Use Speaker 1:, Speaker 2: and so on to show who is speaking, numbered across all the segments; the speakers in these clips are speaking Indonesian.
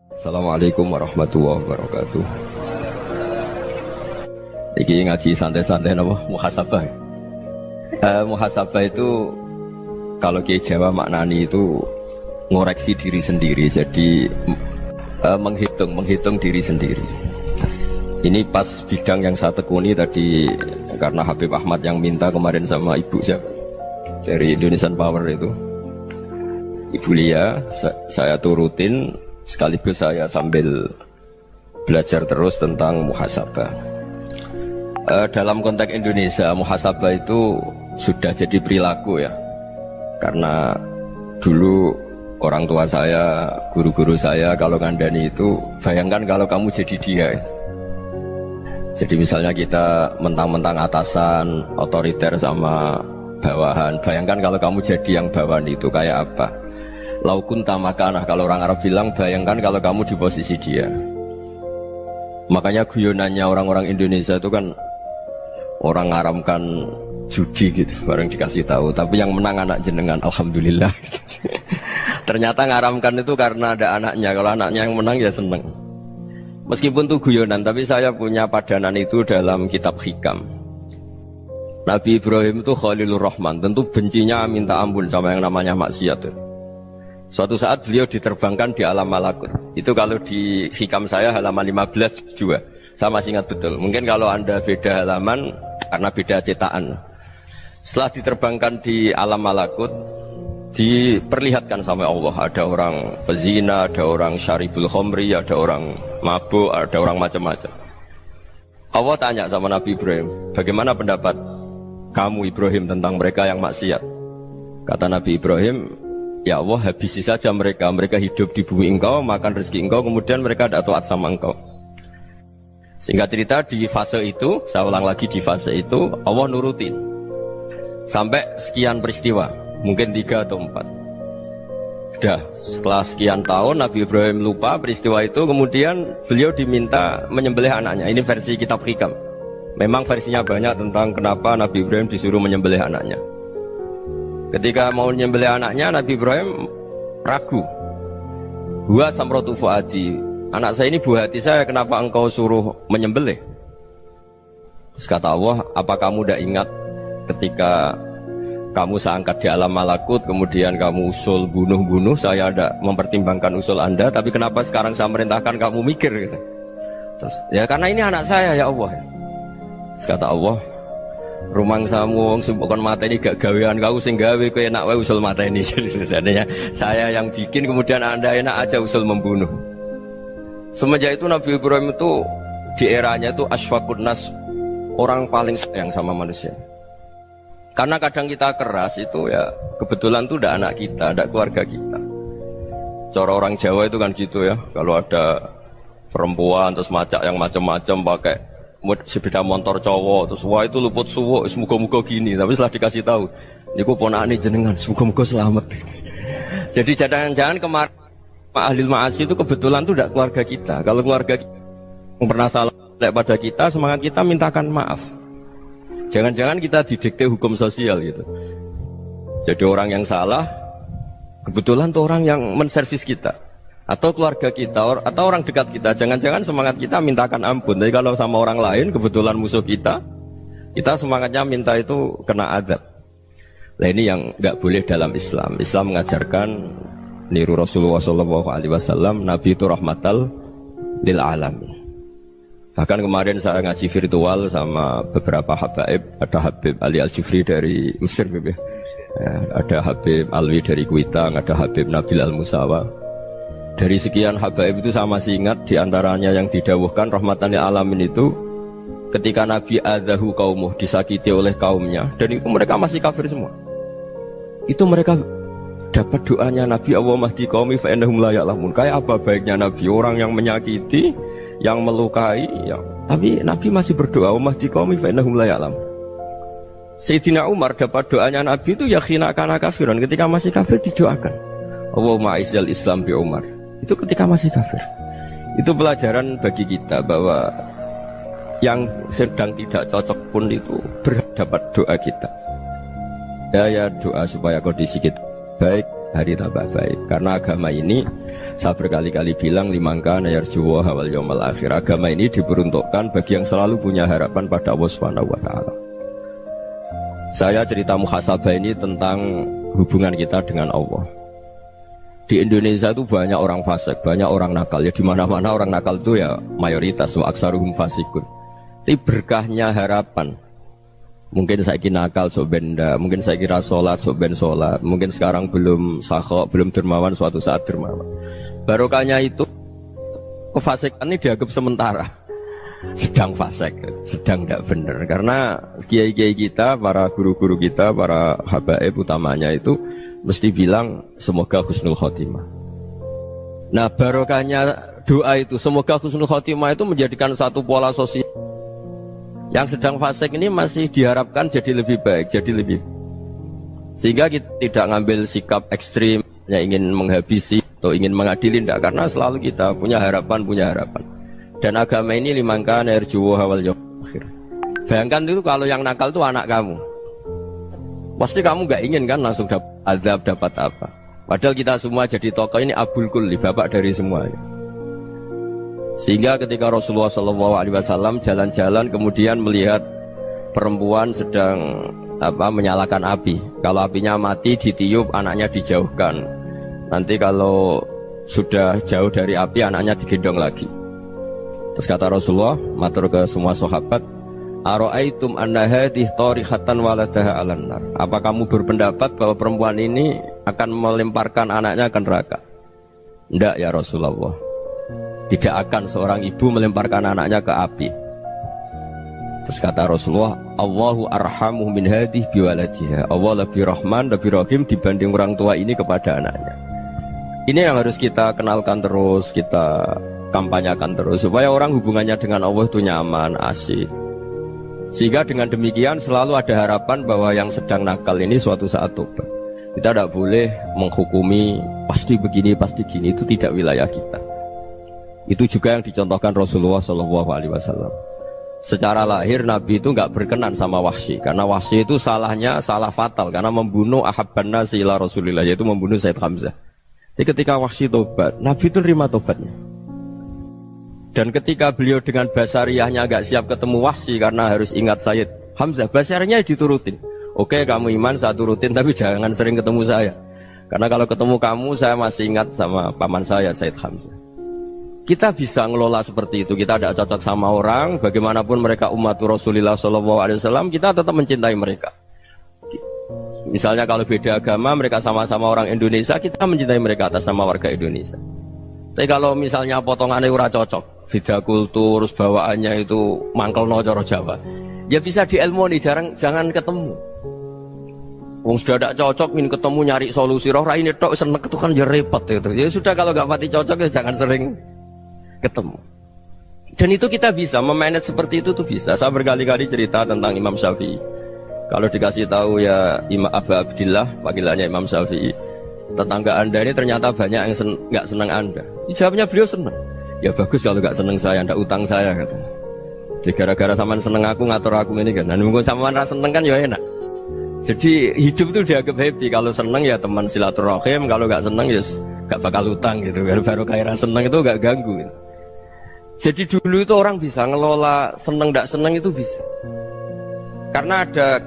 Speaker 1: Assalamualaikum warahmatullahi wabarakatuh. Iki ngaji santai-santai napa muhasabah. Muhasabah itu kalau Kiai Jawa maknani itu ngoreksi diri sendiri. Jadi menghitung diri sendiri. Ini pas bidang yang saya tekuni tadi karena Habib Ahmad yang minta kemarin sama Ibu siapa dari Indonesian Power itu. Ibu Lia, saya turutin sekaligus saya sambil belajar terus tentang muhasabah. Dalam konteks Indonesia, muhasabah itu sudah jadi perilaku ya. Karena dulu orang tua saya, guru-guru saya kalau ngandani itu, bayangkan kalau kamu jadi dia. Jadi misalnya kita mentang-mentang atasan, otoriter sama bawahan. Bayangkan kalau kamu jadi yang bawahan itu kayak apa? Laukun tamakanah, kalau orang Arab bilang, bayangkan kalau kamu di posisi dia. Makanya guyonannya orang-orang Indonesia itu kan orang ngaramkan judi gitu, bareng dikasih tahu. Tapi yang menang anak jenengan, alhamdulillah. Ternyata ngaramkan itu karena ada anaknya. Kalau anaknya yang menang ya seneng. Meskipun itu guyonan, tapi saya punya padanan itu dalam kitab hikam. Nabi Ibrahim itu Khalilur Rahman, tentu bencinya minta ampun sama yang namanya maksiat. Suatu saat beliau diterbangkan di alam malakut. Itu kalau di hikam saya halaman 15 juga. Saya masih ingat betul. Mungkin kalau Anda beda halaman karena beda cetakan. Setelah diterbangkan di alam malakut, diperlihatkan sama Allah. Ada orang pezina, ada orang syaribul khomri, ada orang mabuk, ada orang macam-macam. Allah tanya sama Nabi Ibrahim, bagaimana pendapat kamu Ibrahim tentang mereka yang maksiat? Kata Nabi Ibrahim, ya Allah, habisi saja mereka. Mereka hidup di bumi engkau, makan rezeki engkau, kemudian mereka tidak taat sama engkau. Singkat cerita di fase itu, saya ulang lagi di fase itu, Allah nurutin sampai sekian peristiwa, mungkin 3 atau 4. Sudah, setelah sekian tahun Nabi Ibrahim lupa peristiwa itu, kemudian beliau diminta menyembelih anaknya. Ini versi kitab hikam. Memang versinya banyak tentang kenapa Nabi Ibrahim disuruh menyembelih anaknya. Ketika mau menyembelih anaknya, Nabi Ibrahim ragu. Huwa samratu fuadi, anak saya ini buah hati saya, kenapa engkau suruh menyembelih? Terus kata Allah, apa kamu tidak ingat ketika kamu saya angkat di alam malakut, kemudian kamu usul bunuh-bunuh, saya tidak mempertimbangkan usul Anda, tapi kenapa sekarang saya merintahkan kamu mikir? Gitu. Terus, ya karena ini anak saya ya Allah. Terus kata Allah, rumang samu wong sing bukan mata ini gak gawean kau sing gawe kowe enak wae usul mata ini. Jadi saya yang bikin, kemudian Anda enak aja usul membunuh. Semenjak itu Nabi Ibrahim itu di eranya itu asfaqun nas, orang paling sayang sama manusia. Karena kadang kita keras itu ya kebetulan itu udah anak kita, ada keluarga kita. Cara orang Jawa itu kan gitu ya, kalau ada perempuan terus macak yang macam-macam pakai sepeda motor cowok, terus wah itu luput suwo, semoga-moga gini. Tapi setelah dikasih tahu, niku ponakane jenengan, semoga-moga selamat. Jadi jangan-jangan kemarin Pak Ahlil Ma'asi itu kebetulan tuh tidak keluarga kita. Kalau keluarga kita yang pernah salah pada kita, semangat kita mintakan maaf. Jangan-jangan kita didikte hukum sosial gitu. Jadi orang yang salah, kebetulan tuh orang yang menservis kita. Atau keluarga kita, atau orang dekat kita. Jangan-jangan semangat kita mintakan ampun. Tapi kalau sama orang lain, kebetulan musuh kita semangatnya minta itu kena azab. Nah ini yang nggak boleh dalam Islam. Islam mengajarkan niru Rasulullah SAW, Nabi itu rahmatal lil alamin. Bahkan kemarin saya ngaji virtual sama beberapa habaib. Ada Habib Ali Al-Jufri dari Mesir, ya. Ada Habib Alwi dari Kuitang, ada Habib Nabil Al-Musawa. Dari sekian habaib itu saya masih ingat diantaranya yang didawuhkan rahmatan lil alamin itu ketika Nabi adzahu qaumuh, disakiti oleh kaumnya, dan itu mereka masih kafir semua. Itu mereka dapat doanya Nabi, Allahumma hdi qaumi fa innahum la ya'lamun. Kayak apa baiknya Nabi, orang yang menyakiti, yang melukai, tapi Nabi masih berdoa, Allahumma hdi qaumi fa innahum la ya'lamun. Sayyidina Umar dapat doanya Nabi itu ya khina kana kafiran, ketika masih kafir didoakan, Allahumma aizzal Islam bi Umar. Itu ketika masih kafir. Itu pelajaran bagi kita bahwa yang sedang tidak cocok pun itu berdapat doa kita. Ya doa supaya kondisi kita baik, hari tambah baik. Karena agama ini Saya berkali-kali bilang limangka nayarjuwa hawal yawmal akhir. Agama ini diperuntukkan bagi yang selalu punya harapan pada Allah Subhanahu wa taala. Saya cerita muhasabah ini tentang hubungan kita dengan Allah. Di Indonesia itu banyak orang fasik, banyak orang nakal. Ya di mana-mana orang nakal itu ya mayoritas, wa aksaruhum fasikun. Tapi berkahnya harapan. Mungkin saya kira nakal sok benda, mungkin saya kira sholat sok ben sholat, mungkin sekarang belum sakhok, belum dermawan, suatu saat dermawan. Barokahnya itu kefasikan ini dianggap sementara, sedang fasik, sedang tidak benar. Karena kiai-kiai kita, para guru-guru kita, para habaib utamanya itu mesti bilang semoga husnul khotimah. Nah barokahnya doa itu semoga husnul khotimah itu menjadikan satu pola sosial. Yang sedang fasik ini masih diharapkan jadi lebih baik, jadi lebih. Sehingga kita tidak ngambil sikap ekstrim, yang ingin menghabisi atau ingin mengadili, tidak. Karena selalu kita punya harapan, Dan agama ini limangka nerjuwa hawal yawmal akhir. Bayangkan dulu kalau yang nakal itu anak kamu. Pasti kamu nggak ingin kan langsung dapat azab, dapat apa. Padahal kita semua jadi tokoh ini abul kulli, bapak dari semuanya. Sehingga ketika Rasulullah SAW jalan-jalan kemudian melihat perempuan sedang menyalakan api. Kalau apinya mati ditiup, anaknya dijauhkan. Nanti kalau sudah jauh dari api, anaknya digendong lagi. Terus kata Rasulullah, matur ke semua sahabat, Aro'aitum anna hadih tarihatan waladaha alan nar. Apa kamu berpendapat bahwa perempuan ini akan melemparkan anaknya ke neraka? Tidak ya Rasulullah. Tidak akan seorang ibu melemparkan anaknya ke api. Terus kata Rasulullah, Allahu arhamu min hadih biwaladiha. Allah lebih rahman, lebih rahim dibanding orang tua ini kepada anaknya. Ini yang harus kita kenalkan terus, kita kampanyakan terus, supaya orang hubungannya dengan Allah itu nyaman, asik. Sehingga dengan demikian selalu ada harapan bahwa yang sedang nakal ini suatu saat tobat. Kita tidak boleh menghukumi pasti begini, pasti gini, itu tidak wilayah kita. Itu juga yang dicontohkan Rasulullah SAW. Secara lahir Nabi itu nggak berkenan sama Wahsy, karena Wahsy itu salahnya salah fatal, karena membunuh ahabban nasi ila Rasulillah, yaitu membunuh Sayyid Hamzah. Jadi ketika Wahsy tobat, Nabi itu terima tobatnya. Dan ketika beliau dengan basariyahnya nggak siap ketemu Wahsy karena harus ingat Sayyid Hamzah, basariyahnya diturutin. Oke, kamu iman, saya turutin, tapi jangan sering ketemu saya. Karena kalau ketemu kamu, saya masih ingat sama paman saya, Sayyid Hamzah. Kita bisa ngelola seperti itu. Kita tidak cocok sama orang, bagaimanapun mereka umat Rasulullah SAW, kita tetap mencintai mereka. Misalnya kalau beda agama, mereka sama-sama orang Indonesia, kita mencintai mereka atas nama warga Indonesia. Tapi kalau misalnya potongannya ora cocok, beda kultur, bawaannya itu mangkel no coro Jawa, ya bisa diilmoni, jangan ketemu. Wong sudah tidak cocok, ingin ketemu nyari solusi. Roh ini tok seneng itu kan ya repot gitu. Ya sudah kalau nggak mati cocok ya jangan sering ketemu. Dan itu kita bisa memanage seperti itu tuh bisa. Saya berkali-kali cerita tentang Imam Syafi'i. Kalau dikasih tahu ya Imam Abu Abdillah, panggilannya Imam Syafi'i, tetangga anda ini ternyata banyak yang nggak senang anda. Jawabnya beliau senang. Ya bagus kalau nggak senang saya, ndak utang saya katanya. Jadi gara-gara saman seneng aku ngatur aku ini kan. Dan mungkin saman rasa seneng kan ya enak. Jadi hidup itu dianggap happy. Kalau seneng ya teman silaturahim, kalau nggak seneng ya nggak bakal utang gitu. Baru kayak seneng itu nggak ganggu. Gitu. Jadi dulu itu orang bisa ngelola seneng ndak seneng itu bisa. Karena ada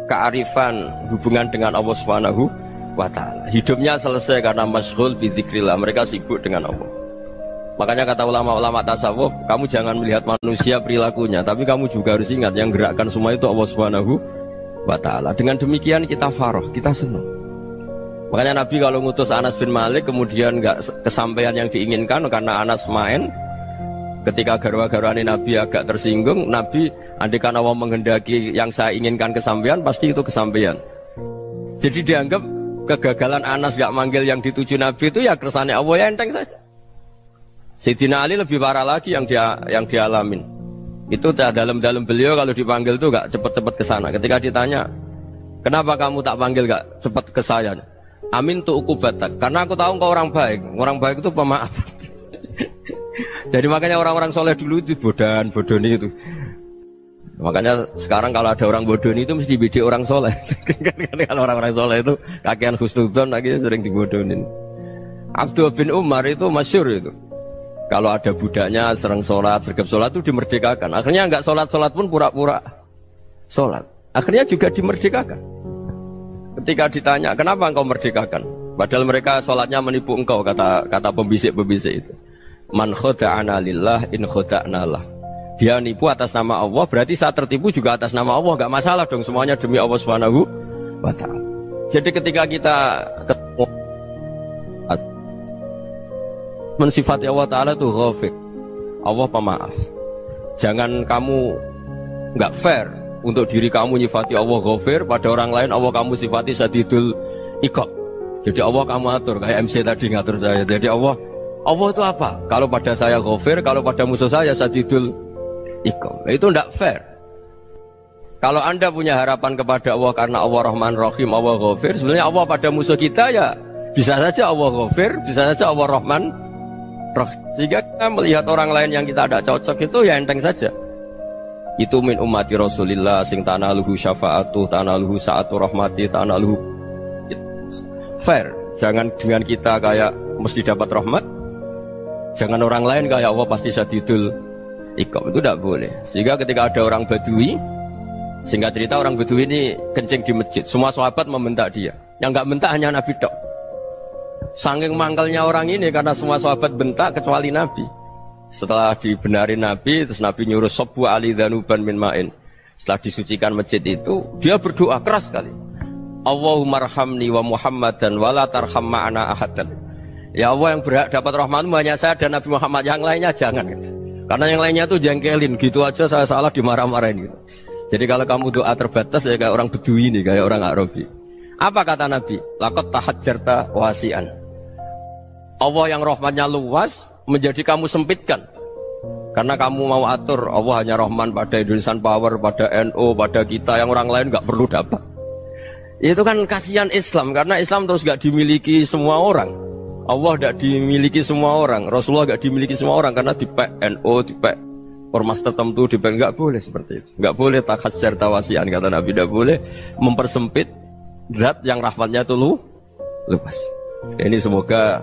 Speaker 1: kearifan hubungan dengan Allah Subhanahu wa ta'ala. Hidupnya selesai karena masyghul bi dzikrillah, mereka sibuk dengan Allah. Makanya kata ulama-ulama tasawuf, kamu jangan melihat manusia perilakunya, tapi kamu juga harus ingat yang gerakkan semua itu Allah Subhanahu wa ta'ala. Dengan demikian kita farah, kita senang. Makanya Nabi kalau ngutus Anas bin Malik kemudian enggak kesampaian yang diinginkan karena Anas main. Ketika garwa-garwani Nabi agak tersinggung, Nabi andaikan Allah menghendaki yang saya inginkan kesampaian, pasti itu kesampaian. Jadi dianggap kegagalan Anas gak manggil yang dituju Nabi itu ya kersane Allah, ya enteng saja. Sayyidina Ali lebih parah lagi yang dialamin. Itu dalam beliau kalau dipanggil itu gak cepat-cepat ke sana. Ketika ditanya, kenapa kamu tak panggil gak cepat ke saya? Amin tu ukubatak, karena aku tahu engkau orang baik. Orang baik itu pemaaf. Jadi makanya orang-orang soleh dulu itu bodoni itu. Makanya sekarang kalau ada orang bodoni itu mesti dibidik orang soleh. Kalau orang-orang soleh itu kakean husnudzon lagi sering dibodonin. Abdullah bin Umar itu masyhur itu. Kalau ada budaknya sering sholat, sergap sholat itu dimerdekakan. Akhirnya enggak sholat pun pura-pura sholat. Akhirnya juga dimerdekakan. Ketika ditanya, kenapa engkau merdekakan? Padahal mereka sholatnya menipu engkau, kata pembisik-pembisik itu. Man khoda'ana lillah in khoda'na lah. Dia nipu atas nama Allah, berarti saat tertipu juga atas nama Allah. Enggak masalah dong, semuanya demi Allah Subhanahu wa ta'ala. Jadi ketika kita ketemu mensifati Allah Ta'ala itu ghafir, Allah pemaaf. Jangan kamu enggak fair untuk diri kamu nyifati Allah ghafir, pada orang lain Allah kamu sifati syadidul iqab. Jadi Allah kamu atur, kayak MC tadi ngatur saya. Jadi Allah itu apa? Kalau pada saya ghafir, kalau pada musuh saya syadidul iqab. Itu enggak fair. Kalau Anda punya harapan kepada Allah karena Allah Rahman Rahim, Allah ghafir, sebenarnya Allah pada musuh kita ya bisa saja Allah ghafir, bisa saja Allah Rahman Rahim. Sehingga kita melihat orang lain yang kita tidak cocok itu ya enteng saja. Itu min ummati Rasulillah sing tanaluhu syafa'atuh, tanaluhu sa'atu rahmati, tanaluhu fair. Jangan dengan kita kayak mesti dapat rahmat. Jangan orang lain kayak Allah pasti syadidul iqab. Itu tidak boleh. Sehingga ketika ada orang Badui, singkat cerita orang Badui ini kencing di masjid, semua sahabat membentak dia. Yang enggak bentak hanya Nabi tok. Saking mangkelnya orang ini karena semua sahabat bentak kecuali Nabi. Setelah dibenarin Nabi, terus Nabi nyuruh sobu ali dhanuban min ma'in. Setelah disucikan masjid itu, dia berdoa keras sekali. Allahumma arhamni wa Muhammadan wa la tarham ma'ana ahadan. Ya Allah, yang berhak dapat rahmatmu hanya saya dan Nabi Muhammad, yang lainnya jangan. Karena yang lainnya itu jengkelin, gitu aja saya salah dimarah-marahin gitu. Jadi kalau kamu doa terbatas ya kayak orang Bedui ini, kayak orang Arabi. Apa kata Nabi? Laqad tahajjarta wasi'an. Allah yang rahmatnya luas menjadi kamu sempitkan. Karena kamu mau atur Allah hanya Rahman pada Indonesian Power, pada NU, pada kita yang orang lain nggak perlu dapat. Itu kan kasihan Islam, karena Islam terus nggak dimiliki semua orang. Allah nggak dimiliki semua orang, Rasulullah nggak dimiliki semua orang karena dipek NU, dipek ormas tertentu, dipek nggak boleh seperti itu. Nggak boleh takhasyar tawasian, kata Nabi, nggak boleh mempersempit zat yang rahmatnya itu luas. Ini semoga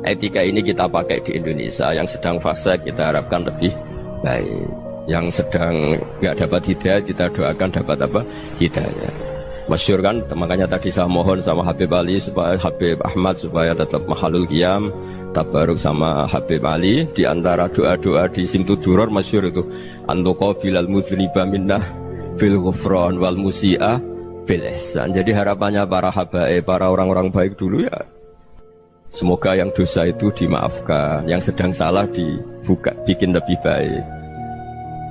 Speaker 1: etika ini kita pakai di Indonesia. Yang sedang fase kita harapkan lebih baik. Yang sedang nggak dapat hidayah kita doakan dapat apa? Hidayah. Masyhur kan, makanya tadi saya mohon sama Habib Ali supaya Habib Ahmad supaya tetap mahalul qiyam, tabaruk sama Habib Ali. Di antara doa-doa di Simtuduror masyhur itu antuqa bilal mudhniba minnah bil ghufran wal musi'ah bil ihsan. Jadi harapannya para habaib, para orang-orang baik dulu ya, semoga yang dosa itu dimaafkan, yang sedang salah dibuka, bikin lebih baik.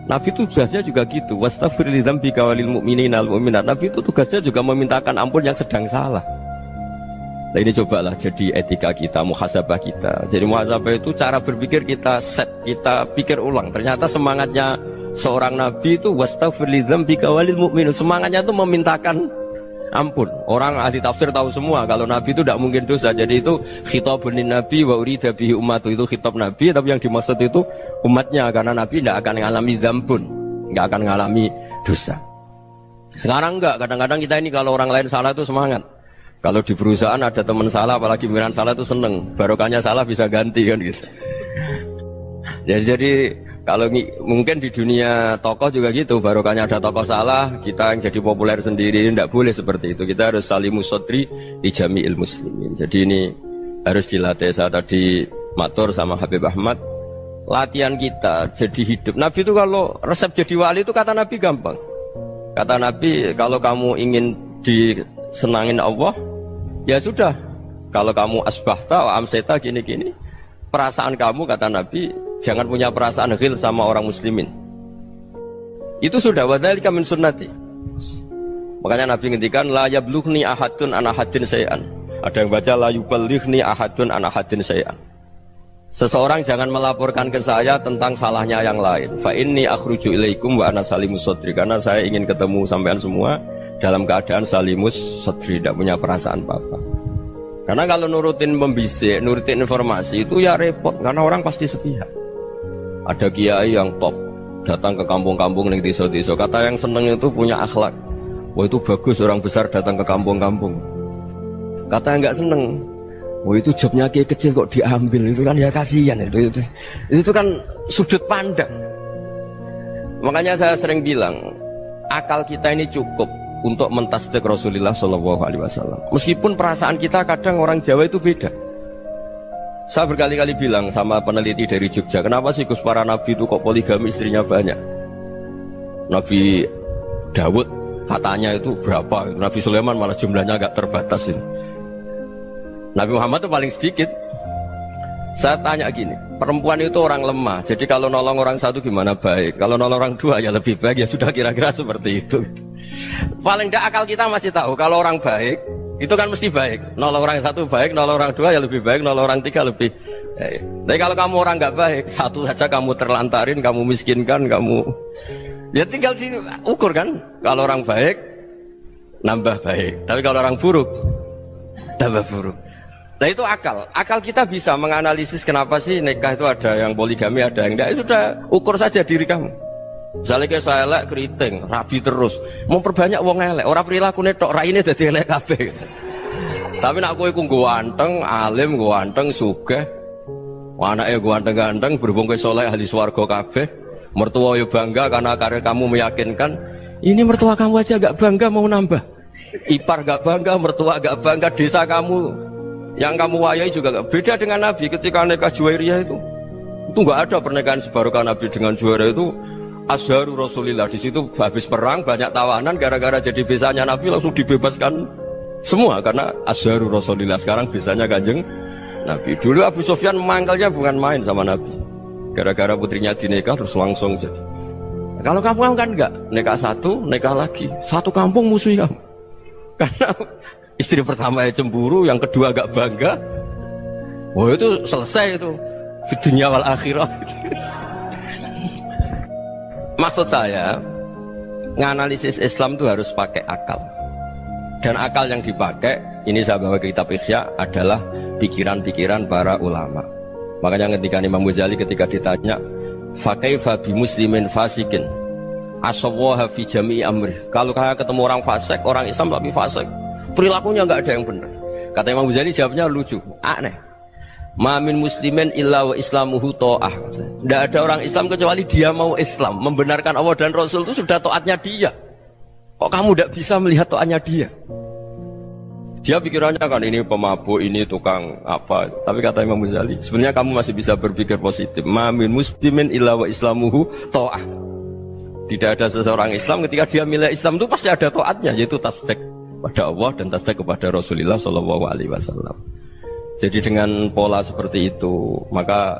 Speaker 1: Nabi itu tugasnya juga gitu. Wastaghfir li dzambika walil mu'minina wal mu'minat. Nabi itu tugasnya juga memintakan ampun yang sedang salah. Nah ini cobalah jadi etika kita, muhasabah kita. Jadi muhasabah itu cara berpikir kita set, kita pikir ulang. Ternyata semangatnya seorang nabi itu wastaghfir li dzambika walil mu'minun. Semangatnya itu memintakan ampun. Orang ahli tafsir tahu semua kalau Nabi itu tidak mungkin dosa. Jadi itu khitabun Nabi wa urida bihi ummatu, itu khitab Nabi, tapi yang dimaksud itu umatnya, karena Nabi tidak akan mengalami dzambun, tidak akan mengalami dosa. Sekarang enggak, kadang-kadang kita ini kalau orang lain salah itu semangat. Kalau di perusahaan ada teman salah, apalagi pimpinan salah itu seneng, barokahnya salah bisa ganti kan gitu. Jadi kalau mungkin di dunia tokoh juga gitu, barokahnya ada tokoh salah, kita yang jadi populer sendiri, tidak boleh seperti itu. Kita harus salimus sodri di jami'il muslimin. Jadi ini harus dilatih. Saya tadi matur sama Habib Ahmad, latihan kita jadi hidup. Nabi itu kalau resep jadi wali itu kata Nabi gampang. Kata Nabi, kalau kamu ingin disenangin Allah, ya sudah. Kalau kamu asbahta wa amseta gini-gini, perasaan kamu, kata Nabi, jangan punya perasaan ghil sama orang muslimin. Itu sudah wadzalika min sunnati. Makanya Nabi ngendikan la yablughni ahadun an ahadin syai'an. Ada yang baca la yuballighni ahadun an ahadin syai'an. Seseorang jangan melaporkan ke saya tentang salahnya yang lain. Fa inni akhruju ilaikum wa ana salimus sadri. Karena saya ingin ketemu sampean semua dalam keadaan salimus sadri, tidak punya perasaan apa-apa. Karena kalau nurutin pembisik, nurutin informasi itu ya repot, karena orang pasti sepihak. Ada kiai yang top datang ke kampung-kampung ning desa-desa, kata yang seneng itu punya akhlak. Wah itu bagus orang besar datang ke kampung-kampung. Kata yang nggak seneng, Oh itu jobnya kiai kecil kok diambil, itu kan ya kasihan itu kan sudut pandang. Makanya saya sering bilang akal kita ini cukup untuk mentasdik Rasulullah Shallallahu Alaihi Wasallam. Meskipun perasaan kita kadang orang Jawa itu beda. Saya berkali-kali bilang sama peneliti dari Jogja, kenapa sih Gus para nabi itu kok poligami istrinya banyak? Nabi Dawud katanya itu berapa? Nabi Sulaiman malah jumlahnya agak terbatas ini. Nabi Muhammad itu paling sedikit. Saya tanya gini, perempuan itu orang lemah, jadi kalau nolong orang satu gimana baik, kalau nolong orang dua ya lebih baik, ya sudah kira-kira seperti itu. Paling tidak akal kita masih tahu kalau orang baik itu kan mesti baik, nolong orang satu baik, nolong orang dua ya lebih baik, nolong orang tiga lebih baik. Tapi kalau kamu orang nggak baik, satu saja kamu terlantarin, kamu miskinkan, kamu ya tinggal diukur kan. Kalau orang baik nambah baik, tapi kalau orang buruk tambah buruk. Nah itu akal kita bisa menganalisis kenapa sih nikah itu ada yang poligami, ada yang enggak. Sudah ukur saja diri kamu. Misalnya kayak saya elek keriting, rabi terus, mau perbanyak wong elek, orang perilaku netok raine dadi elek kabeh. Tapi nak kowe ku ganteng, alim, ganteng, sugih, anake ganteng-ganteng, berhubung kowe saleh ahli swarga kabeh, mertua yo bangga karena karir kamu meyakinkan. Ini mertua kamu aja gak bangga mau nambah. Ipar gak bangga, mertua gak bangga, desa kamu yang kamu wayai juga gak beda dengan Nabi ketika nikah Juwairiyah itu nggak ada pernikahan sebarokah Nabi dengan Juwairiyah itu Azharu Rasulillah. Di situ habis perang banyak tawanan, gara-gara jadi besanya Nabi langsung dibebaskan semua karena Azharu Rasulillah. Sekarang besanya Kanjeng Nabi. Dulu Abu Sufyan mangkalnya bukan main sama Nabi, gara-gara putrinya dinikah terus langsung jadi. Kalau kamu kan enggak, nikah satu, nikah lagi, satu kampung musuh kamu karena istri pertama ya cemburu, yang kedua agak bangga. Wah itu selesai itu di dunia wal akhirah. Maksud saya nganalisis Islam itu harus pakai akal. Dan akal yang dipakai, ini saya bawa ke kitab Ihya, adalah pikiran-pikiran para ulama. Makanya ketika Imam Ghazali ketika ditanya fakaifa bi muslimin fasikin asawaha fi jami'i amri, kalau kalian ketemu orang fasik, orang Islam tapi fasik, perilakunya nggak ada yang benar. Kata Imam Ghazali jawabnya lucu, aneh. Mamin muslimin illa wa islamuhu ta'ah. Tidak ada orang Islam kecuali dia mau Islam, membenarkan Allah dan Rasul itu sudah taatnya dia. Kok kamu tidak bisa melihat taatnya dia? Dia pikirannya kan ini pemabuk, ini tukang apa. Tapi kata Imam Ghazali, sebenarnya kamu masih bisa berpikir positif. Mamin muslimin illa wa islamuhu ta'ah. Tidak ada seseorang Islam ketika dia milih Islam itu pasti ada taatnya, yaitu tasdik pada Allah dan tasdik kepada Rasulullah Shallallahu Alaihi Wasallam. Jadi dengan pola seperti itu, maka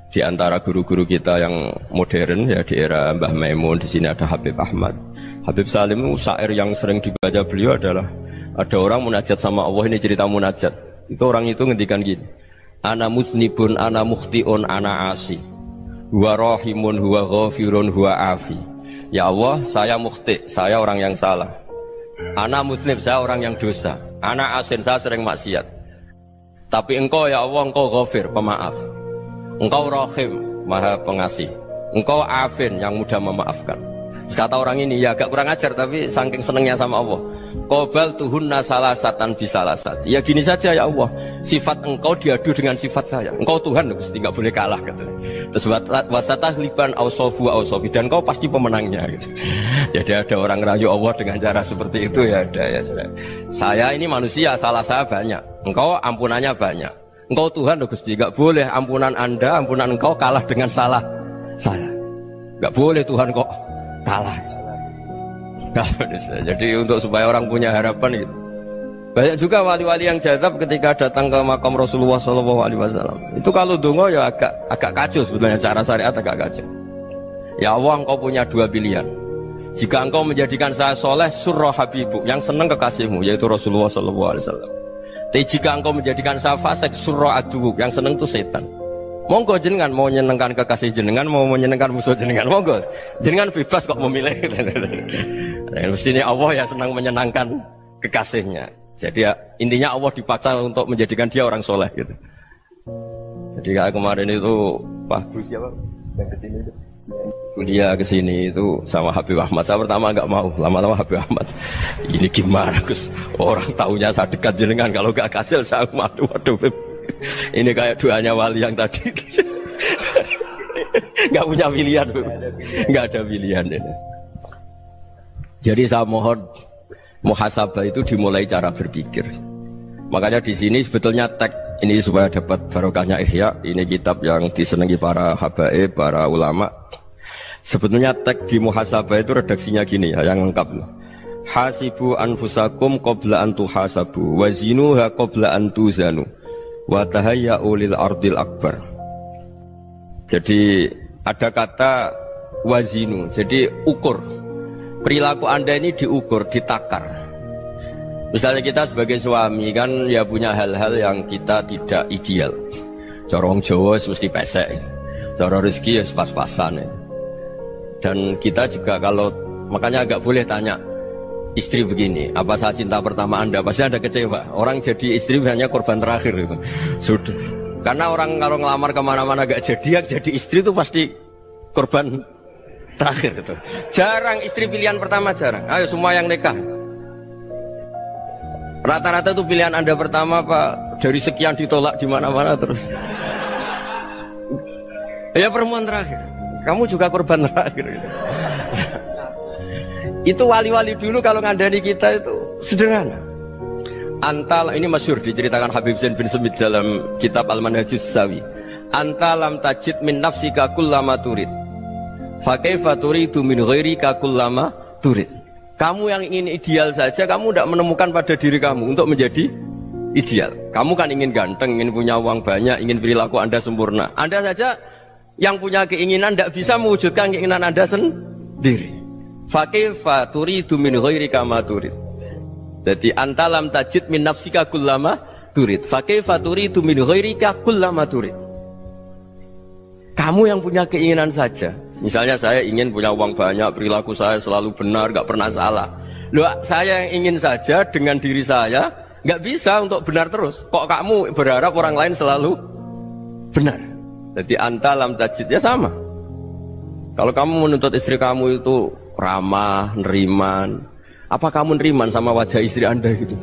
Speaker 1: di antara guru-guru kita yang modern ya di era Mbah Maimun, di sini ada Habib Ahmad, Habib Salim, syair yang sering dibaca beliau adalah ada orang munajat sama Allah. Ini cerita munajat. Itu orang itu ngendikan gini, ana muznibun, ana mukhtiun, ana asi, huwa rahimun, huwa ghafirun, huwa afi. Ya Allah, saya mukhti, saya orang yang salah. Ana muznib, saya orang yang dosa. Ana asin, saya sering maksiat. Tapi engkau ya Allah, engkau ghafir, pemaaf. Engkau rahim, maha pengasih. Engkau afin, yang mudah memaafkan. Kata orang ini, ya agak kurang ajar, tapi saking senengnya sama Allah. Qobal tuhunna salasatan bisalasat. Ya gini saja ya Allah, sifat engkau diadu dengan sifat saya. Engkau Tuhan, Gusti, nggak boleh kalah katanya. Terus wasatah liban ausofu ausofi, dan engkau pasti pemenangnya gitu. Jadi ada orang rayu Allah dengan cara seperti itu ya ada ya. Saya ini manusia, salah saya banyak. Engkau ampunannya banyak. Engkau Tuhan, Gusti, nggak boleh ampunan Anda, ampunan engkau kalah dengan salah saya. Nggak boleh Tuhan kok kalah. Jadi untuk supaya orang punya harapan gitu. Banyak juga wali-wali yang jadab ketika datang ke makam Rasulullah SAW. Itu kalau dongo ya agak kacau sebetulnya, cara syariat agak kacau. Ya Allah, engkau punya dua pilihan. Jika engkau menjadikan saya soleh, surah habibu, yang senang kekasihmu, yaitu Rasulullah SAW. Tapi jika engkau menjadikan saya fasik, surah aduuk, yang senang itu setan. Monggo jenengan mau menyenangkan kekasih jenengan, mau menyenangkan musuh jenengan, monggo jenengan bebas kok memilih. Mestinya Allah ya senang menyenangkan kekasihnya. Jadi ya, intinya Allah dipaksa untuk menjadikan dia orang soleh gitu. Jadi kayak kemarin itu Pak Gus siapa yang kesini itu kuliah ke sini itu sama Habib Ahmad. Saya pertama nggak mau, lama-lama Habib Ahmad. Ini gimana Gus? Orang taunya saya dekat jenengan, kalau nggak kasil saya malu. Waduh, ini kayak doanya wali yang tadi. Nggak punya pilihan, nggak ada pilihan. Jadi saya mohon muhasabah itu dimulai cara berpikir. Makanya di sini sebetulnya tag ini supaya dapat barokahnya Ihya. Ini kitab yang disenangi para habaib, para ulama. Sebetulnya tag di muhasabah itu redaksinya gini ya, yang lengkap. Hasibu anfusakum qabla an tuhasabu wazinuha qabla an tuzanu wa tahayya'u lil ardil akbar. Jadi ada kata wazinu, jadi ukur. Perilaku Anda ini diukur, ditakar. Misalnya kita sebagai suami kan ya punya hal-hal yang kita tidak ideal. Corong Jawa mesti pesek, cara rezeki ya pas-pasan ya. Dan kita juga kalau, makanya agak boleh tanya istri begini, apa saat cinta pertama Anda? Pasti Anda kecewa. Orang jadi istri hanya korban terakhir itu. Sudah. Karena orang kalau ngelamar kemana-mana gak jadi, yang jadi istri itu pasti korban terakhir itu. Jarang istri pilihan pertama, jarang. Ayo semua yang nikah. Rata-rata itu pilihan Anda pertama Pak, dari sekian ditolak di mana-mana terus. Ya perempuan terakhir. Kamu juga korban terakhir. Itu wali-wali dulu kalau ngandani kita itu sederhana. Antal ini masyhur diceritakan Habib Zain bin Semit dalam kitab Al-Manhajus Sawi. Antalam tajid min nafsika kullama turid. Fa kaifa turidu min ghairika kullama turid. Kamu yang ingin ideal saja, kamu tidak menemukan pada diri kamu untuk menjadi ideal. Kamu kan ingin ganteng, ingin punya uang banyak, ingin perilaku Anda sempurna. Anda saja yang punya keinginan tidak bisa mewujudkan keinginan Anda sendiri. Fa kaifa turidu min ghairika ma turid. Jadi antalam tajid min nafsika kullama turid. Fa kaifa turidu min ghairika kullama turid. Kamu yang punya keinginan saja. Misalnya saya ingin punya uang banyak, perilaku saya selalu benar, gak pernah salah. Loh, saya yang ingin saja dengan diri saya gak bisa untuk benar terus. Kok kamu berharap orang lain selalu benar? Jadi antalam tajid ya sama. Kalau kamu menuntut istri kamu itu ramah, neriman, apa kamu neriman sama wajah istri Anda gitu?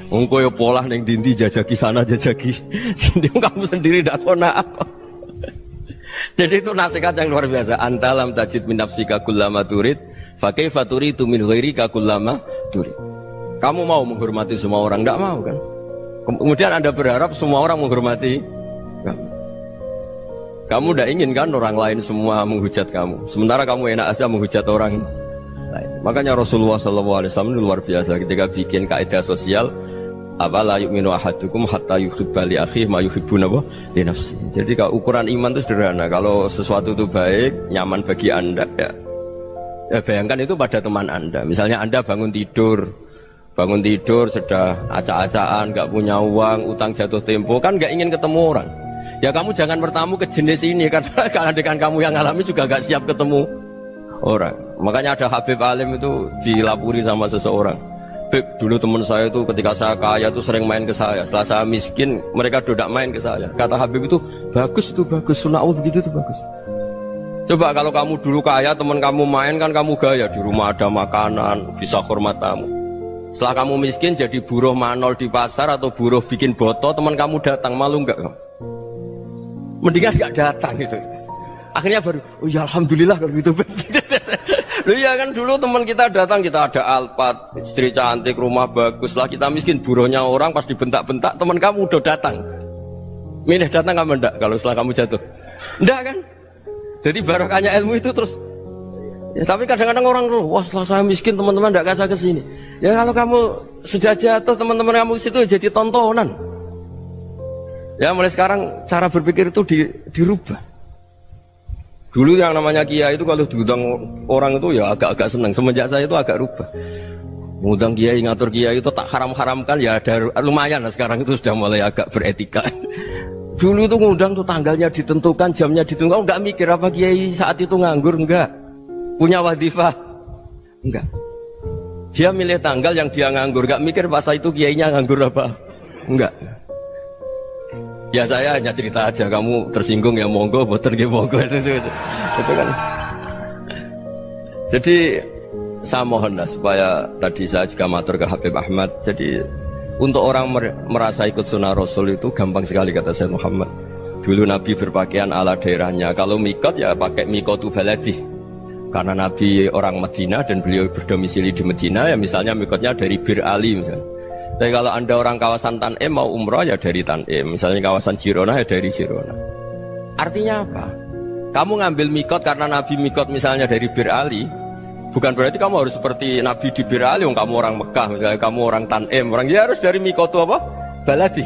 Speaker 1: Engkau ya pola neng dindi jajaki sana jajaki sini, kamu sendiri tidak tahu apa. Jadi itu nasihat yang luar biasa. Antalam tajid min nafsika kullama turid, fa kaifa turidu min ghairika kullama turid. Kamu mau menghormati semua orang? Tidak mau kan? Kemudian Anda berharap semua orang menghormati kamu. Kamu tidak ingin kan orang lain semua menghujat kamu. Sementara kamu enak aja menghujat orang lain. Makanya Rasulullah SAW luar biasa ketika bikin kaidah sosial. Apa la yu'minu ahadukum hatta yuhibba li akhihi ma yuhibbu li nafsi. Jadi kalau ukuran iman itu sederhana. Kalau sesuatu itu baik, nyaman bagi Anda ya bayangkan itu pada teman Anda. Misalnya Anda bangun tidur sudah acak-acakan, gak punya uang, utang jatuh tempo, kan gak ingin ketemu orang. Ya kamu jangan bertamu ke jenis ini, karena kalau dengan kamu yang alami juga gak siap ketemu orang. Makanya ada Habib Alim itu dilapuri sama seseorang. Beb, dulu teman saya itu ketika saya kaya itu sering main ke saya. Setelah saya miskin, mereka tidak main ke saya. Kata Habib itu bagus, sunnah Allah begitu itu bagus. Coba kalau kamu dulu kaya, teman kamu main kan kamu gaya. Di rumah ada makanan, bisa hormat tamu. Setelah kamu miskin jadi buruh manol di pasar atau buruh bikin boto, teman kamu datang, malu enggak kamu? Mendingan enggak datang gitu. Akhirnya baru, oh ya alhamdulillah kalau gitu. Loh ya kan dulu teman kita datang, kita ada Alphard, istri cantik, rumah bagus lah, kita miskin, buruhnya orang pas dibentak-bentak, teman kamu udah datang. Milih datang kamu enggak kalau setelah kamu jatuh? Enggak kan? Jadi barokahnya ilmu itu terus. Ya, tapi kadang-kadang orang tuh, wah setelah saya miskin teman-teman enggak kasih ke sini. Ya kalau kamu sudah jatuh, teman-teman kamu situ jadi tontonan. Ya mulai sekarang cara berpikir itu dirubah. Dulu yang namanya kiai itu kalau diundang orang itu ya agak-agak senang. Semenjak saya itu agak rubah. Mengundang kiai, ngatur kiai itu tak haram-haramkan ya ada lumayan lah, sekarang itu sudah mulai agak beretika. Dulu itu ngundang tuh tanggalnya ditentukan, jamnya ditentukan. Enggak mikir apa kiai saat itu nganggur, enggak. Punya wadifah, enggak. Dia milih tanggal yang dia nganggur, enggak mikir masa itu kiainya nganggur apa. Enggak. Ya saya hanya cerita aja, kamu tersinggung ya monggo, boten nggih monggo itu kan. Jadi saya mohon lah supaya tadi saya juga matur ke Habib Ahmad. Jadi untuk orang merasa ikut sunnah Rasul itu gampang sekali kata Sayyid Muhammad. Dulu Nabi berpakaian ala daerahnya. Kalau mikot ya pakai mikotu baladi. Karena Nabi orang Madinah dan beliau berdomisili di Madinah ya misalnya mikotnya dari Bir Ali misalnya. Tapi kalau anda orang kawasan Tanim mau umrah ya dari Tanim. Misalnya kawasan Jirona ya dari Jirona. Artinya apa? Kamu ngambil mikot karena Nabi mikot misalnya dari Bir Ali. Bukan berarti kamu harus seperti Nabi di Bir Ali, kamu orang Mekah, misalnya kamu orang Tanim, orang dia harus dari mikotu apa? Baladi.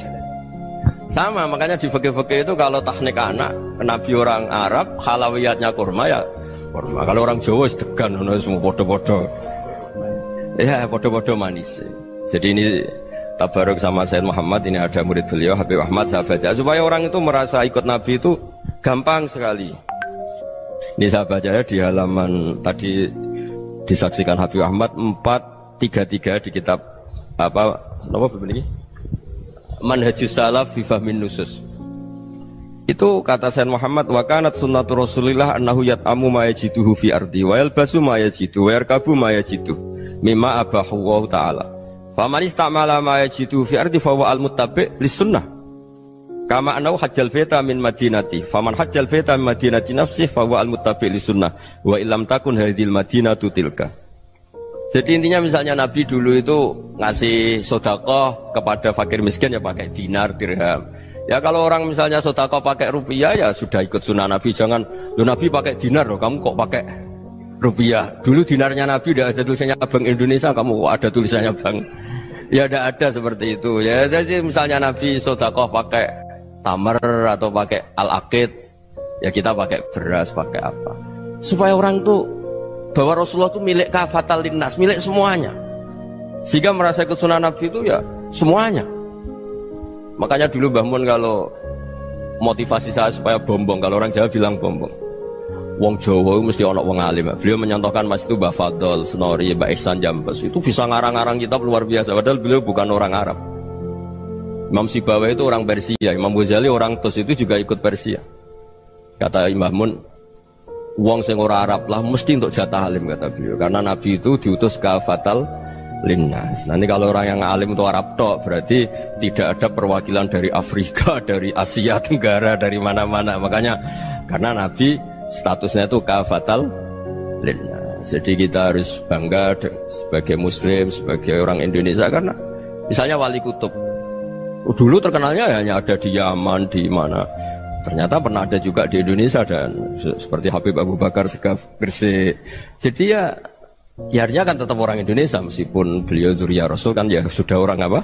Speaker 1: Sama, makanya di fikih-fikih itu kalau teknik anak, Nabi orang Arab, halawiyatnya kurma ya kurma. Kalau orang Jawa sedegan, semua bodoh-bodoh. Ya, bodoh-bodoh manis. Jadi ini tabaruk sama Sayyid Muhammad, ini ada murid beliau, Habib Ahmad, saya baca. Supaya orang itu merasa ikut Nabi itu gampang sekali. Ini saya baca ya di halaman tadi disaksikan Habib Ahmad 433 di kitab apa begini Manhajus Salaf fi Fahmin Nusus. Itu kata Sayyid Muhammad wa kanat sunnatu Rasulillah annahu yat'amu ma yajiduhu fi ardi wa yalbasu ma yajidu wa yarkabu ma yajidu mimma abahu Allah taala. Faman istamala ma yajiduhu fi ardi fa huwa al-muttabi' lis sunnah. Kama anau hajjal baita min madinati faman hajjal baita min madinati nafsih fa huwa al-muttabi' li sunnah wa illam takun hadhil madinatu tilka. Jadi intinya misalnya Nabi dulu itu ngasih sedekah kepada fakir miskin ya pakai dinar, dirham. Ya kalau orang misalnya sedekah pakai rupiah ya sudah ikut sunnah Nabi. Jangan lu Nabi pakai dinar loh, kamu kok pakai rupiah. Dulu dinarnya Nabi udah ada tulisannya Bank Indonesia, kamu kok ada tulisannya Bank. Ya tidak ada seperti itu. Ya jadi misalnya Nabi sedekah pakai tamar atau pakai al-aqid, ya kita pakai beras, pakai apa, supaya orang tuh bahwa Rasulullah itu milik kafatal linnas, milik semuanya, sehingga merasa ikut sunnah Nabi itu ya semuanya. Makanya dulu Mbah Mun kalau motivasi saya supaya bombong, kalau orang Jawa bilang bombong, wong Jawa mesti ono wong alim. Beliau menyontohkan mas itu Mbah Fadol, Senori, Mbah Ihsan Jambes, itu bisa ngarang-ngarang kitab luar biasa, padahal beliau bukan orang Arab. Imam Sibawai itu orang Persia, Imam Ghazali orang Tus itu juga ikut Persia. Kata Imam Mun, wong sing ora Arab lah mesti untuk jatah alim kata beliau. Karena Nabi itu diutus kafatal linnas. Nanti kalau orang yang alim itu Arab tok, berarti tidak ada perwakilan dari Afrika, dari Asia Tenggara, dari mana-mana. Makanya karena Nabi statusnya itu kafatal linnas. Jadi kita harus bangga sebagai Muslim, sebagai orang Indonesia karena misalnya Wali Kutub. Dulu terkenalnya hanya ada di Yaman, di mana. Ternyata pernah ada juga di Indonesia dan seperti Habib Abu Bakar Segaf Gresik. Jadi ya artinya kan tetap orang Indonesia meskipun beliau zuriyah Rasul kan ya sudah orang apa?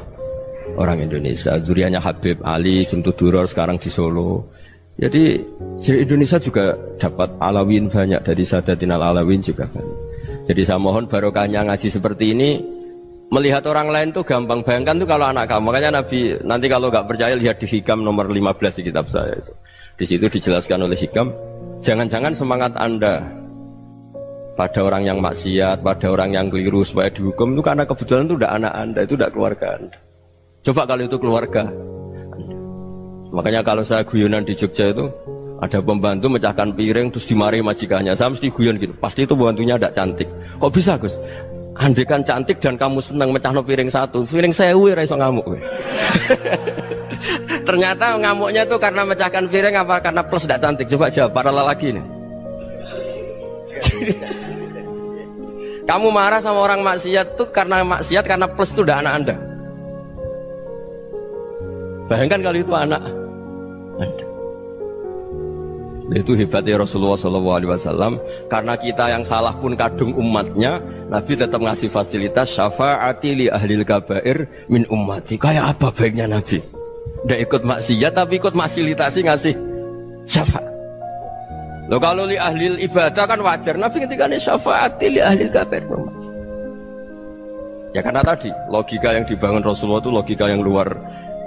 Speaker 1: Orang Indonesia. Zuriyahnya Habib Ali Simtuduror sekarang di Solo. Jadi Indonesia juga dapat alawin banyak dari Sadatin al-Alawin juga banyak. Jadi saya mohon barokahnya ngaji seperti ini. Melihat orang lain tuh gampang, bayangkan tuh kalau anak kamu. Makanya Nabi nanti kalau nggak percaya lihat di Hikam nomor 15 di kitab saya itu. Di situ dijelaskan oleh Hikam, jangan-jangan semangat Anda pada orang yang maksiat, pada orang yang keliru supaya dihukum itu karena kebetulan itu udah anak Anda, itu udah keluarga Anda. Coba kalau itu keluarga Anda. Makanya kalau saya guyonan di Jogja itu ada pembantu mecahkan piring terus dimarahi majikannya, saya mesti guyon gitu. Pasti itu pembantunya tidak cantik. Kok bisa Gus? Andekan cantik dan kamu senang mecahno piring satu, piring 1000 ora iso ngamuk. Ternyata ngamuknya itu karena mecahkan piring apa karena plus tidak cantik? Coba jawab para lelaki ini. Kamu marah sama orang maksiat tuh karena maksiat karena plus itu udah anak Anda. Bayangkan kalau itu anak Anda. Itu hebatnya Rasulullah SAW. Karena kita yang salah pun kadung umatnya, Nabi tetap ngasih fasilitas syafaati li ahlil kabair min ummati. Kayak apa baiknya Nabi? Tidak ikut maksiat tapi ikut fasilitasi ngasih syafaat. Loh kalau li ahlil ibadah kan wajar. Nabi ketika ini syafaati li ahlil kabair min ummati. Ya karena tadi logika yang dibangun Rasulullah itu logika yang luar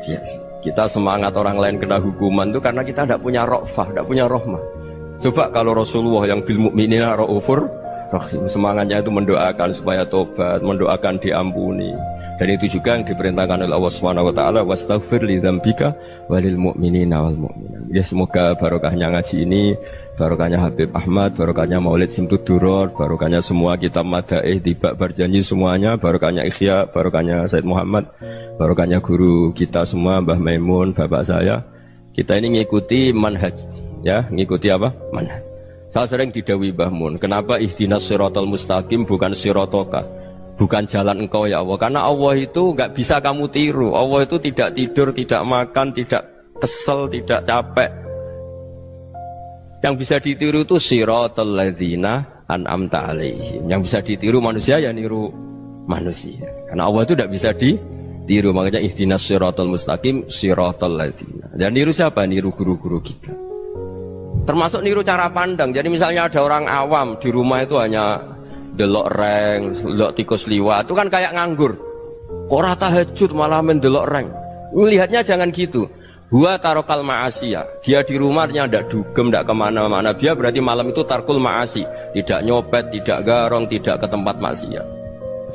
Speaker 1: biasa. Kita semangat orang lain kena hukuman itu karena kita tidak punya ra'fah, tidak punya rahmah. Coba kalau Rasulullah yang bil mukminina ra'ufur Rahim. Semangatnya itu mendoakan supaya tobat, mendoakan diampuni. Dan itu juga yang diperintahkan oleh Allah Subhanahu wa taala, wastaghfir li dzambika walil mu'minina wal mu'minat. Ya semoga barokahnya ngaji ini, barokahnya Habib Ahmad, barokahnya Maulid Simtud Duror, barokahnya semua kitab Madaih Tibak Berjanji semuanya, barokahnya Ikhya, barokahnya Said Muhammad, barokahnya guru kita semua Mbah Maimun, bapak saya. Kita ini ngikuti manhaj, ya, ngikuti apa? Manhaj. Saya sering didhawuhi Mbah Mun, kenapa ihdinas siratal mustaqim bukan siratoka? Bukan jalan engkau ya Allah, karena Allah itu nggak bisa kamu tiru. Allah itu tidak tidur, tidak makan, tidak kesel, tidak capek. Yang bisa ditiru itu siratal ladzina an'amta alaihim. Yang bisa ditiru manusia ya niru manusia. Karena Allah itu tidak bisa ditiru. Makanya ihdinas siratal mustaqim siratal ladzina. Dan niru siapa? Niru guru-guru kita. Termasuk niru cara pandang. Jadi misalnya ada orang awam di rumah itu hanya delok reng, delok tikus liwat, itu kan kayak nganggur. Ora tahajud malah mendelok reng. Melihatnya jangan gitu. Huwa tarokal ma'asiyah. Dia di rumahnya ndak dugem, ndak kemana-mana. Dia berarti malam itu tarkul ma'asi. Tidak nyopet, tidak garong, tidak ke tempat maksiat.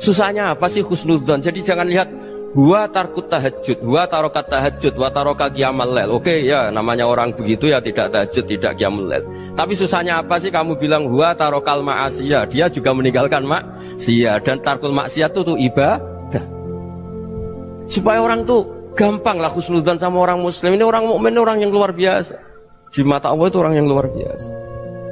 Speaker 1: Susahnya apa sih husnudzon? Jadi jangan lihat huwa tarkut tahajud, huwa tarokat tahajud, wa taroka qiyamal lail. Oke ya, namanya orang begitu ya tidak tahajud, tidak qiyamul lail. Tapi susahnya apa sih kamu bilang huwa tarokal ma'asiyah? Dia juga meninggalkan maksiat, dan tarkul maksiat itu ibadah. Supaya orang tuh gampang lah husnudzon sama orang muslim. Ini orang mukmin, orang yang luar biasa. Di mata Allah itu orang yang luar biasa.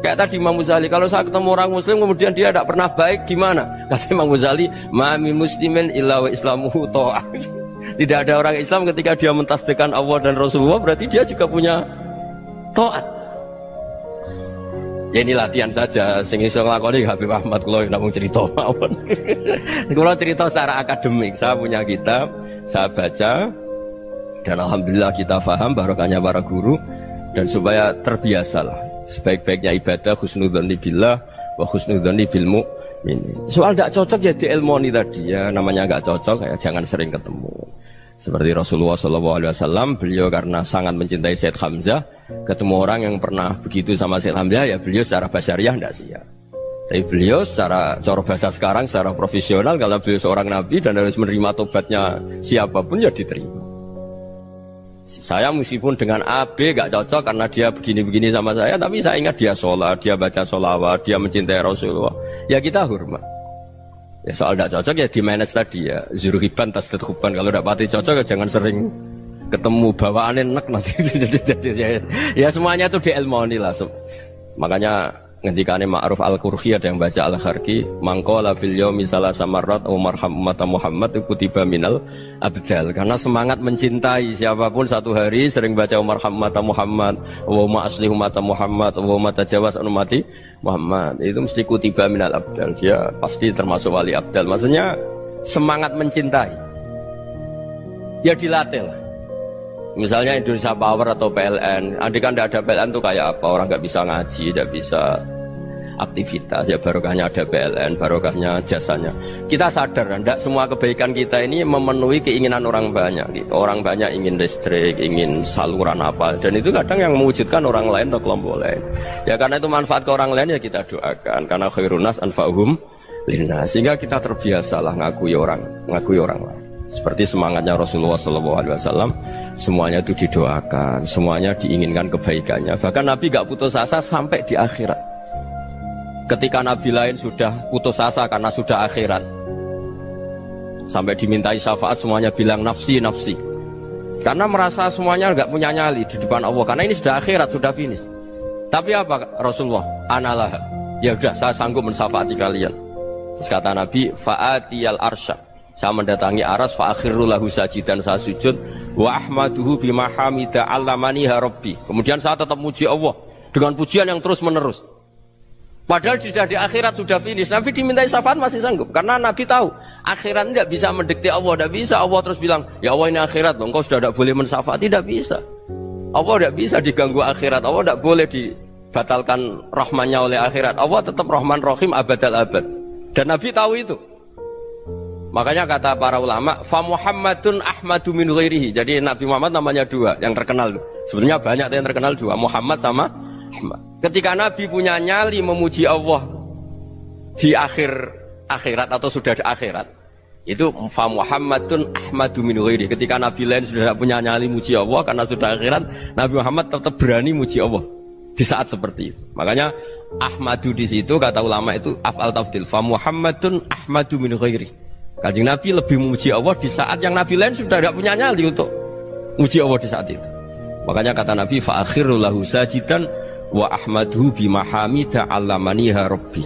Speaker 1: Kayak tadi Imam Ghazali, kalau saya ketemu orang muslim kemudian dia tidak pernah baik, gimana? Kata Imam Ghazali, ma min muslimin illa wa islamuhu ta'ah. Tidak ada orang Islam ketika dia mentasdihkan Allah dan Rasulullah, berarti dia juga punya taat. Ya ini latihan saja, sing iso nglakoni Habib Ahmad kula namung cerita mawon. Kula cerita secara akademik, saya punya kitab, saya baca, dan alhamdulillah kita paham barokahnya para guru, dan supaya terbiasalah. Sebaik-baiknya ibadah husnudzon billah wa husnudzon bil mu'min. Soal tidak cocok ya diilmoni tadi ya, namanya nggak cocok ya jangan sering ketemu. Seperti Rasulullah SAW, beliau karena sangat mencintai Said Hamzah, ketemu orang yang pernah begitu sama Said Hamzah ya beliau secara basyariah tidak siap. Tapi beliau secara cara bahasa sekarang, secara profesional, kalau beliau seorang nabi dan harus menerima tobatnya siapapun ya diterima. Saya meskipun dengan AB gak cocok karena dia begini-begini sama saya, tapi saya ingat dia sholat, dia baca sholawat, dia mencintai Rasulullah. Ya kita hormat. Ya soal gak cocok ya di manage tadi ya. Zuruhiban tasdid huban. Kalau gak pati cocok ya jangan sering ketemu, bawaannya enak nanti. Ya semuanya itu diilmoni lah. Makanya ngendikane Ma'ruf Al-Qurhi ada yang baca Al-Kharki, mangqala fil yaumi salasa marrat wa marham ummata Muhammad kutiba minal abdal. Karena semangat mencintai siapapun satu hari sering baca marham ummata Muhammad, wa ma aslih ummata Muhammad, wa ma tajawaz an ummati Muhammad, itu mesti kutiba minal abdal. Dia pasti termasuk wali abdal. Maksudnya semangat mencintai ya dilatih lah. Misalnya Indonesia Power atau PLN, andai kan tidak ada PLN tuh kayak apa? Orang nggak bisa ngaji, tidak bisa aktivitas. Ya barokahnya ada PLN, barokahnya jasanya. Kita sadar, tidak semua kebaikan kita ini memenuhi keinginan orang banyak. Gitu. Orang banyak ingin listrik, ingin saluran apa, dan itu kadang yang mewujudkan orang lain atau kelompok lain. Ya karena itu manfaat ke orang lain ya kita doakan. Karena khairunas anfa'uhum linnas. Sehingga kita terbiasalah ngakui orang lain. Seperti semangatnya Rasulullah SAW, semuanya itu didoakan, semuanya diinginkan kebaikannya. Bahkan Nabi gak putus asa sampai di akhirat. Ketika Nabi lain sudah putus asa karena sudah akhirat, sampai dimintai syafaat semuanya bilang nafsi, nafsi. Karena merasa semuanya gak punya nyali di depan Allah. Karena ini sudah akhirat, sudah finish. Tapi apa Rasulullah? Analah. Ya udah, saya sanggup mensyafaati kalian. Terus kata Nabi, fa'atiyal arsya. Saya mendatangi aras fa akhirru lahu sajidan, saya sujud wa ahmaduhu bima hamida 'allamaniha rabbi. Kemudian saya tetap muji Allah dengan pujian yang terus menerus. Padahal sudah di akhirat sudah finish. Nabi dimintai syafaat masih sanggup karena Nabi tahu akhirat tidak bisa mendikte Allah, tidak bisa. Allah terus bilang, "Ya Allah, ini akhirat loh, engkau sudah tidak boleh mensyafaat." Tidak bisa. Allah tidak bisa diganggu akhirat. Allah tidak boleh dibatalkan rahmannya oleh akhirat. Allah tetap Rahman Rahim abadal abad. Dan Nabi tahu itu. Makanya kata para ulama, fa Muhammadun ahmadu min ghairihi. Jadi Nabi Muhammad namanya dua yang terkenal. Sebenarnya banyak yang terkenal dua, Muhammad sama Ahmad. Ketika Nabi punya nyali memuji Allah di akhir akhirat atau sudah di akhirat itu fa Muhammadun ahmadu min ghairi. Ketika nabi lain sudah tidak punya nyali muji Allah karena sudah akhirat, Nabi Muhammad tetap berani muji Allah di saat seperti itu. Makanya ahmadu di situ kata ulama itu af'al tafdil, fa Muhammadun ahmadu min ghairi. Kanjeng Nabi lebih memuji Allah di saat yang nabi lain sudah tidak punya nyali untuk muji Allah di saat itu. Makanya kata Nabi fa akhiru lahu sajidan wa ahmaduhu bi mahamida 'allamaniha rabbi.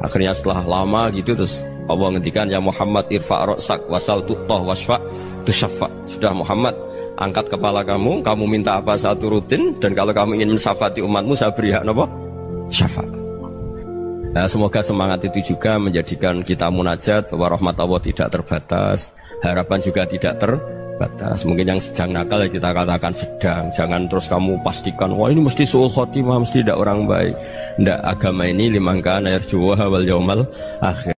Speaker 1: Akhirnya setelah lama gitu terus Allah ngendikan ya Muhammad irfa' ra'sak wasal tu'tah wasfa' tusyaffa. Sudah Muhammad, angkat kepala kamu minta apa saya turutin, dan kalau kamu ingin mensyafaati umatmu saya beri hak apa? Syafaat. Nah, semoga semangat itu juga menjadikan kita munajat bahwa rahmat Allah tidak terbatas, harapan juga tidak terbatas. Mungkin yang sedang nakal ya kita katakan sedang, jangan terus kamu pastikan wah ini mesti suul khotimah, mesti tidak orang baik. Tidak, agama ini liman kana yarju wal yaumal akhir.